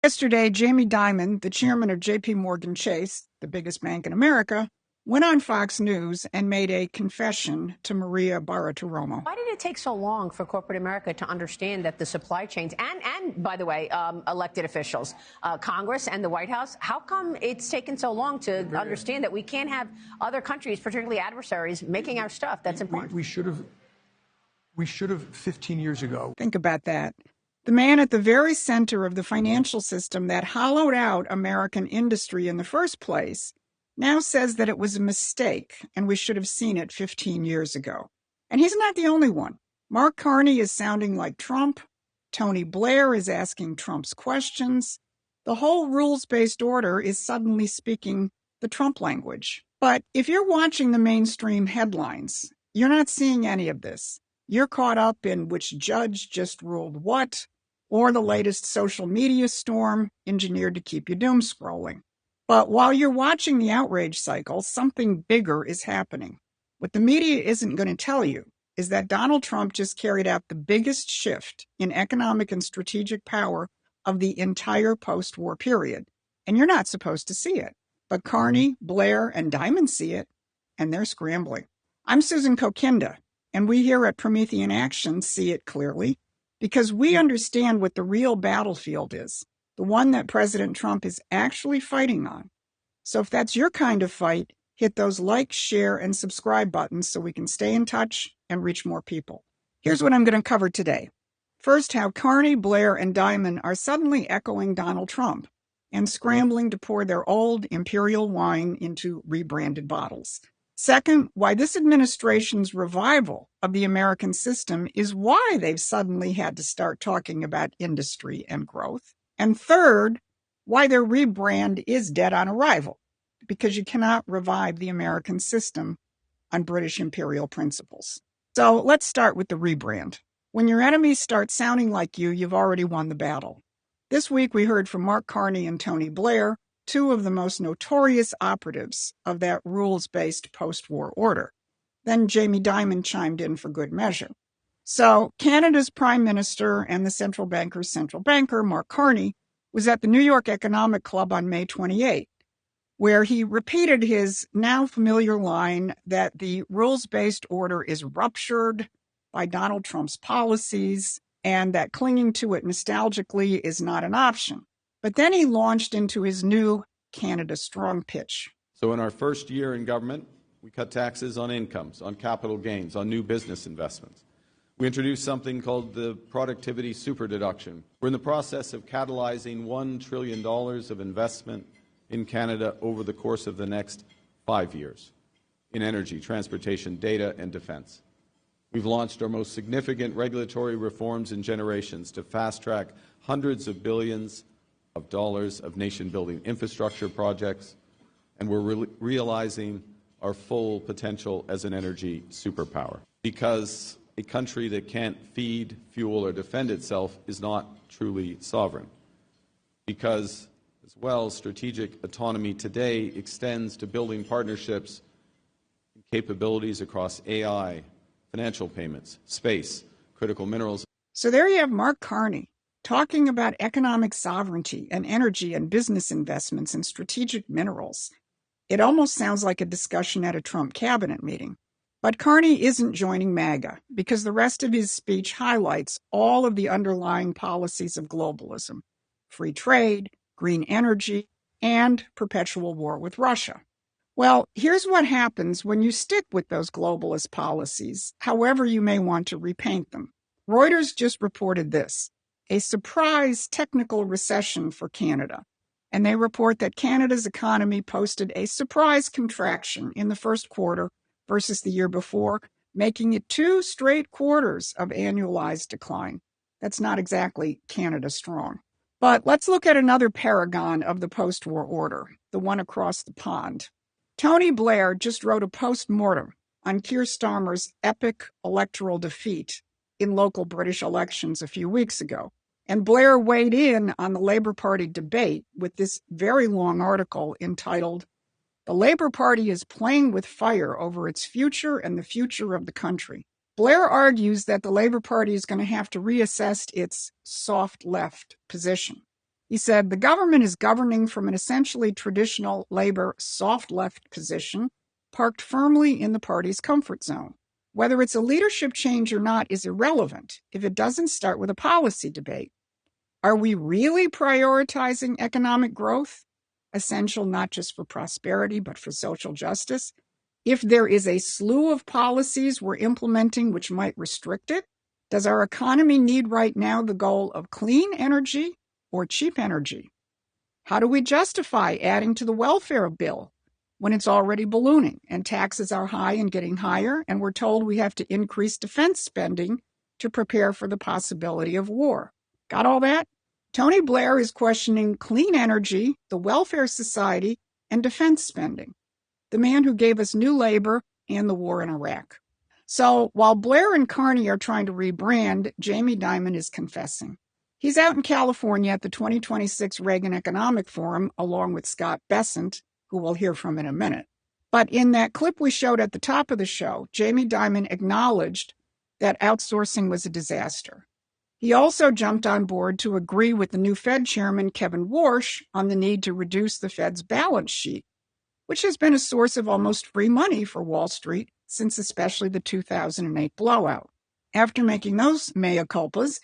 Yesterday, Jamie Dimon, the chairman of J.P. Morgan Chase, the biggest bank in America, went on Fox News and made a confession to Maria Bartiromo. Why did it take so long for corporate America to understand that the supply chains and by the way, elected officials, Congress and the White House, how come it's taken so long to understand that we can't have other countries, particularly adversaries, making our stuff that's important? We should have 15 years ago. Think about that. The man at the very center of the financial system that hollowed out American industry in the first place now says that it was a mistake and we should have seen it 15 years ago. And he's not the only one. Mark Carney is sounding like Trump. Tony Blair is asking Trump's questions. The whole rules-based order is suddenly speaking the Trump language. But if you're watching the mainstream headlines, you're not seeing any of this. You're caught up in which judge just ruled what, or the latest social media storm engineered to keep you doom scrolling. But while you're watching the outrage cycle, something bigger is happening. What the media isn't going to tell you is that Donald Trump just carried out the biggest shift in economic and strategic power of the entire post-war period. And you're not supposed to see it. But Carney, Blair, and Dimon see it, and they're scrambling. I'm Susan Kokinda. And we here at Promethean Action see it clearly because we understand what the real battlefield is, the one that President Trump is actually fighting on. So if that's your kind of fight, hit those like, share, and subscribe buttons so we can stay in touch and reach more people. Here's what I'm going to cover today. First, how Carney, Blair, and Dimon are suddenly echoing Donald Trump and scrambling to pour their old imperial wine into rebranded bottles. Second, why this administration's revival of the American system is why they've suddenly had to start talking about industry and growth. And third, why their rebrand is dead on arrival, because you cannot revive the American system on British imperial principles. So let's start with the rebrand. When your enemies start sounding like you, you've already won the battle. This week we heard from Mark Carney and Tony Blair, two of the most notorious operatives of that rules-based post-war order. Then Jamie Dimon chimed in for good measure. So Canada's Prime Minister and the central banker's central banker, Mark Carney, was at the New York Economic Club on May 28, where he repeated his now familiar line that the rules-based order is ruptured by Donald Trump's policies and that clinging to it nostalgically is not an option. But then he launched into his new Canada Strong pitch. So in our first year in government, we cut taxes on incomes, on capital gains, on new business investments. We introduced something called the productivity superdeduction. We're in the process of catalyzing $1 trillion of investment in Canada over the course of the next 5 years in energy, transportation, data, and defense. We've launched our most significant regulatory reforms in generations to fast-track hundreds of billions of dollars of nation-building infrastructure projects, and we're realizing our full potential as an energy superpower. Because a country that can't feed, fuel, or defend itself is not truly sovereign. Because, as well, strategic autonomy today extends to building partnerships and capabilities across AI, financial payments, space, critical minerals. So there you have Mark Carney talking about economic sovereignty and energy and business investments in strategic minerals. It almost sounds like a discussion at a Trump cabinet meeting. But Carney isn't joining MAGA because the rest of his speech highlights all of the underlying policies of globalism: free trade, green energy, and perpetual war with Russia. Well, here's what happens when you stick with those globalist policies, however you may want to repaint them. Reuters just reported this: a surprise technical recession for Canada. And they report that Canada's economy posted a surprise contraction in the first quarter versus the year before, making it 2 straight quarters of annualized decline. That's not exactly Canada strong. But let's look at another paragon of the post-war order, the one across the pond. Tony Blair just wrote a post-mortem on Keir Starmer's epic electoral defeat in local British elections a few weeks ago. And Blair weighed in on the Labour Party debate with this very long article entitled, "The Labour Party is playing with fire over its future and the future of the country." Blair argues that the Labour Party is going to have to reassess its soft left position. He said, the government is governing from an essentially traditional labor soft left position, parked firmly in the party's comfort zone. Whether it's a leadership change or not is irrelevant if it doesn't start with a policy debate. Are we really prioritizing economic growth, essential not just for prosperity, but for social justice, if there is a slew of policies we're implementing which might restrict it? Does our economy need right now the goal of clean energy or cheap energy? How do we justify adding to the welfare bill when it's already ballooning and taxes are high and getting higher, and we're told we have to increase defense spending to prepare for the possibility of war? Got all that? Tony Blair is questioning clean energy, the welfare society, and defense spending. The man who gave us new labor and the war in Iraq. So while Blair and Carney are trying to rebrand, Jamie Dimon is confessing. He's out in California at the 2026 Reagan Economic Forum, along with Scott Bessent, who we'll hear from in a minute. But in that clip we showed at the top of the show, Jamie Dimon acknowledged that outsourcing was a disaster. He also jumped on board to agree with the new Fed chairman, Kevin Warsh, on the need to reduce the Fed's balance sheet, which has been a source of almost free money for Wall Street since especially the 2008 blowout. After making those mea culpas,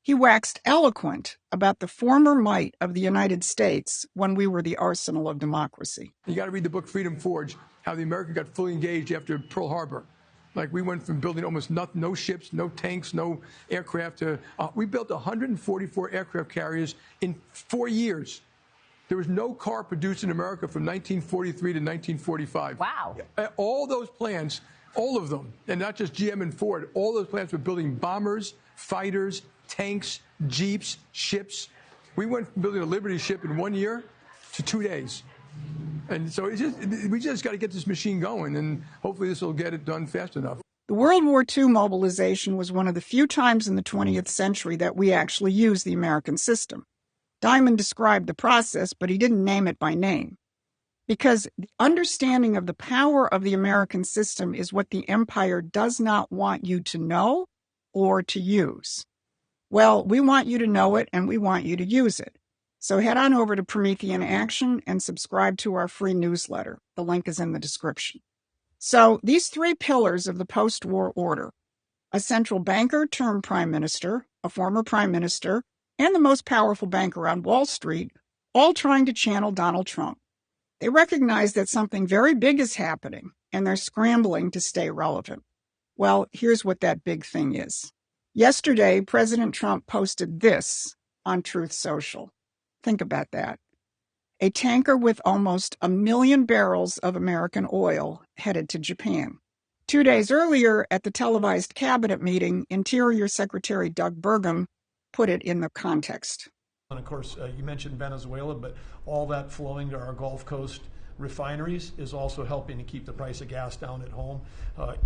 he waxed eloquent about the former might of the United States when we were the arsenal of democracy. You got to read the book Freedom Forge, how the America got fully engaged after Pearl Harbor. Like, we went from building almost nothing, no ships, no tanks, no aircraft, to we built 144 aircraft carriers in 4 years. There was no car produced in America from 1943 to 1945. Wow. All those plants, all of them, and not just GM and Ford, all those plants were building bombers, fighters, tanks, jeeps, ships. We went from building a Liberty ship in 1 year to 2 days. And so we just got to get this machine going, and hopefully this will get it done fast enough. The World War II mobilization was one of the few times in the 20th century that we actually used the American system. Dimon described the process, but he didn't name it by name. Because the understanding of the power of the American system is what the empire does not want you to know or to use. Well, we want you to know it, and we want you to use it. So head on over to Promethean Action and subscribe to our free newsletter. The link is in the description. So these three pillars of the post-war order, a central banker turned prime minister, a former prime minister, and the most powerful banker on Wall Street, all trying to channel Donald Trump. They recognize that something very big is happening, and they're scrambling to stay relevant. Well, here's what that big thing is. Yesterday, President Trump posted this on Truth Social. Think about that. A tanker with almost 1 million barrels of American oil headed to Japan. 2 days earlier, at the televised cabinet meeting, Interior Secretary Doug Burgum put it in the context. And of course, you mentioned Venezuela, but all that flowing to our Gulf Coast refineries is also helping to keep the price of gas down at home.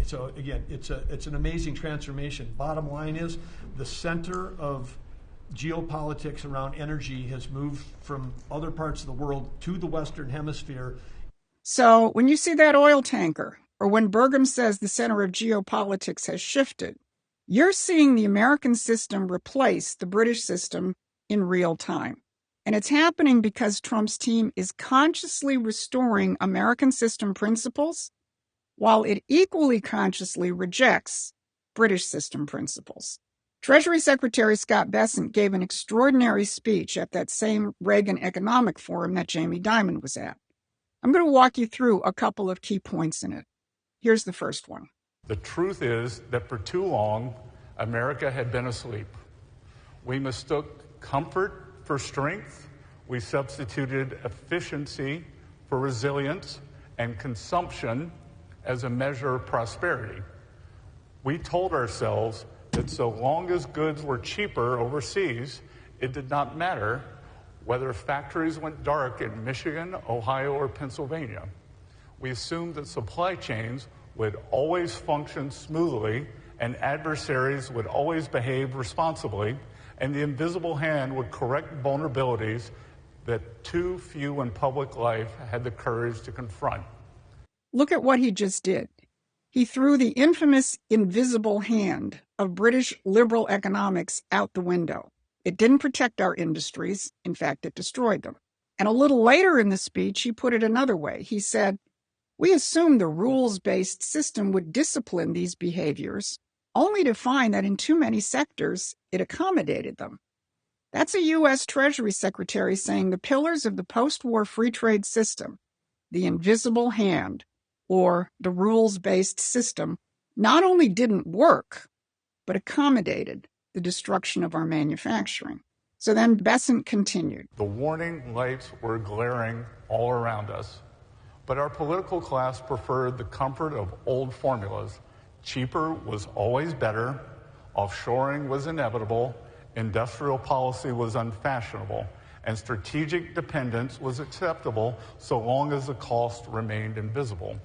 So again, it's an amazing transformation. Bottom line is, the center of geopolitics around energy has moved from other parts of the world to the Western Hemisphere. So when you see that oil tanker, or when Burgum says the center of geopolitics has shifted, you're seeing the American system replace the British system in real time. And it's happening because Trump's team is consciously restoring American system principles, while it equally consciously rejects British system principles. Treasury Secretary Scott Bessent gave an extraordinary speech at that same Reagan Economic Forum that Jamie Dimon was at. I'm going to walk you through a couple of key points in it. Here's the first one. The truth is that for too long, America had been asleep. We mistook comfort for strength. We substituted efficiency for resilience and consumption as a measure of prosperity. We told ourselves that so long as goods were cheaper overseas, it did not matter whether factories went dark in Michigan, Ohio, or Pennsylvania. We assumed that supply chains would always function smoothly and adversaries would always behave responsibly, and the invisible hand would correct vulnerabilities that too few in public life had the courage to confront. Look at what he just did. He threw the infamous invisible hand of British liberal economics out the window. It didn't protect our industries. In fact, it destroyed them. And a little later in the speech, he put it another way. He said, "We assumed the rules-based system would discipline these behaviors, only to find that in too many sectors, it accommodated them." That's a U.S. Treasury Secretary saying the pillars of the post-war free trade system, the invisible hand, or the rules-based system, not only didn't work, but accommodated the destruction of our manufacturing. So then Besant continued. The warning lights were glaring all around us, but our political class preferred the comfort of old formulas. Cheaper was always better, offshoring was inevitable, industrial policy was unfashionable, and strategic dependence was acceptable so long as the cost remained invisible.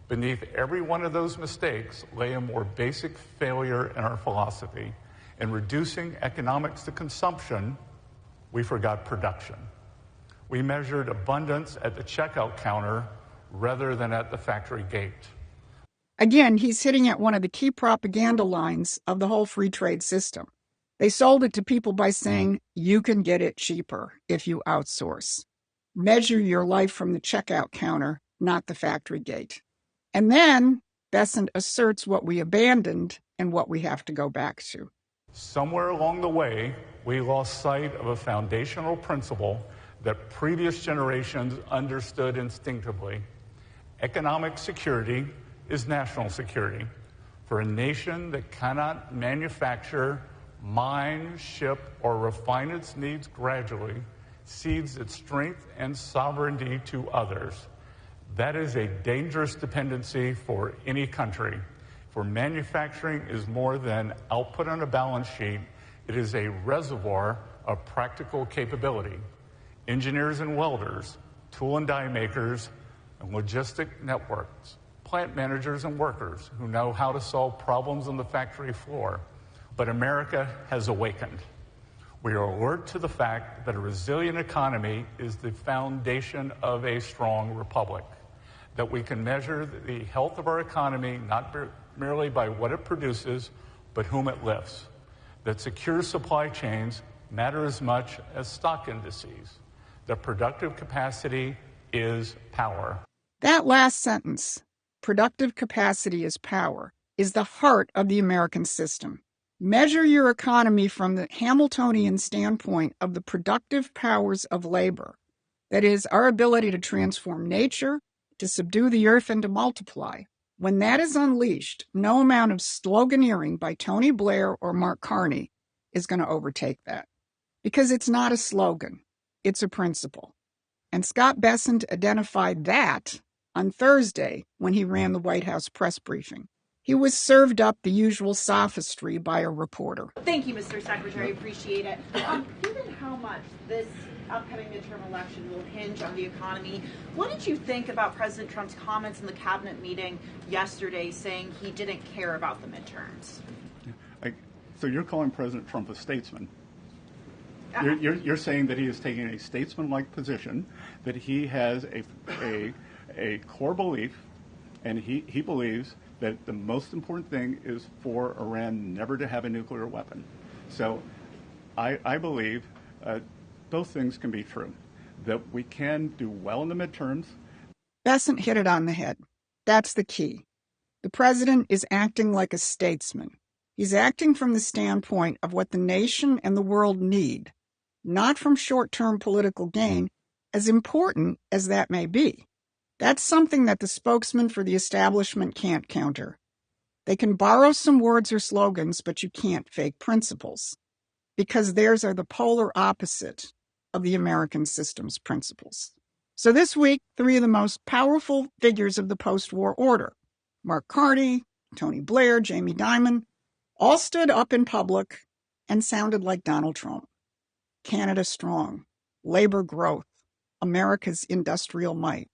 Beneath every one of those mistakes lay a more basic failure in our philosophy. In reducing economics to consumption, we forgot production. We measured abundance at the checkout counter rather than at the factory gate. Again, he's hitting at one of the key propaganda lines of the whole free trade system. They sold it to people by saying, you can get it cheaper if you outsource. Measure your life from the checkout counter, not the factory gate. And then Besant asserts what we abandoned and what we have to go back to. Somewhere along the way, we lost sight of a foundational principle that previous generations understood instinctively. Economic security is national security. For a nation that cannot manufacture, mine, ship, or refine its needs gradually, cedes its strength and sovereignty to others. That is a dangerous dependency for any country. For manufacturing is more than output on a balance sheet, it is a reservoir of practical capability. Engineers and welders, tool and die makers, and logistic networks, plant managers and workers who know how to solve problems on the factory floor. But America has awakened. We are alert to the fact that a resilient economy is the foundation of a strong republic, that we can measure the health of our economy not merely by what it produces, but whom it lifts, that secure supply chains matter as much as stock indices, that productive capacity is power. That last sentence, productive capacity is power, is the heart of the American system. Measure your economy from the Hamiltonian standpoint of the productive powers of labor. That is, our ability to transform nature, to subdue the earth, and to multiply. When that is unleashed, no amount of sloganeering by Tony Blair or Mark Carney is going to overtake that. Because it's not a slogan, it's a principle. And Scott Besant identified that on Thursday when he ran the White House press briefing. He was served up the usual sophistry by a reporter. Thank you, Mr. Secretary. Appreciate it. Given how much this upcoming midterm election will hinge on the economy, what did you think about President Trump's comments in the cabinet meeting yesterday saying he didn't care about the midterms? So you're calling President Trump a statesman? You're saying that he is taking a statesman-like position, that he has a core belief, and he believes that the most important thing is for Iran never to have a nuclear weapon. So I believe both things can be true, that we can do well in the midterms. Besant hit it on the head. That's the key. The president is acting like a statesman. He's acting from the standpoint of what the nation and the world need, not from short-term political gain, as important as that may be. That's something that the spokesman for the establishment can't counter. They can borrow some words or slogans, but you can't fake principles, because theirs are the polar opposite of the American system's principles. So this week, three of the most powerful figures of the post-war order, Mark Carney, Tony Blair, Jamie Dimon, all stood up in public and sounded like Donald Trump. Canada strong, labor growth, America's industrial might.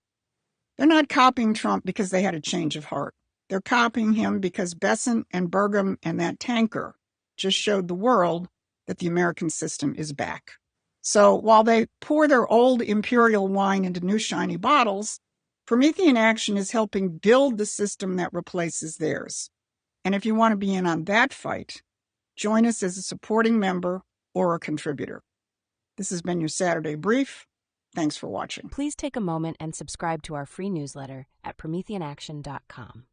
They're not copying Trump because they had a change of heart. They're copying him because Besant and Burgum and that tanker just showed the world that the American system is back. So while they pour their old imperial wine into new shiny bottles, Promethean Action is helping build the system that replaces theirs. And if you want to be in on that fight, join us as a supporting member or a contributor. This has been your Saturday Brief. Thanks for watching. Please take a moment and subscribe to our free newsletter at prometheanaction.com.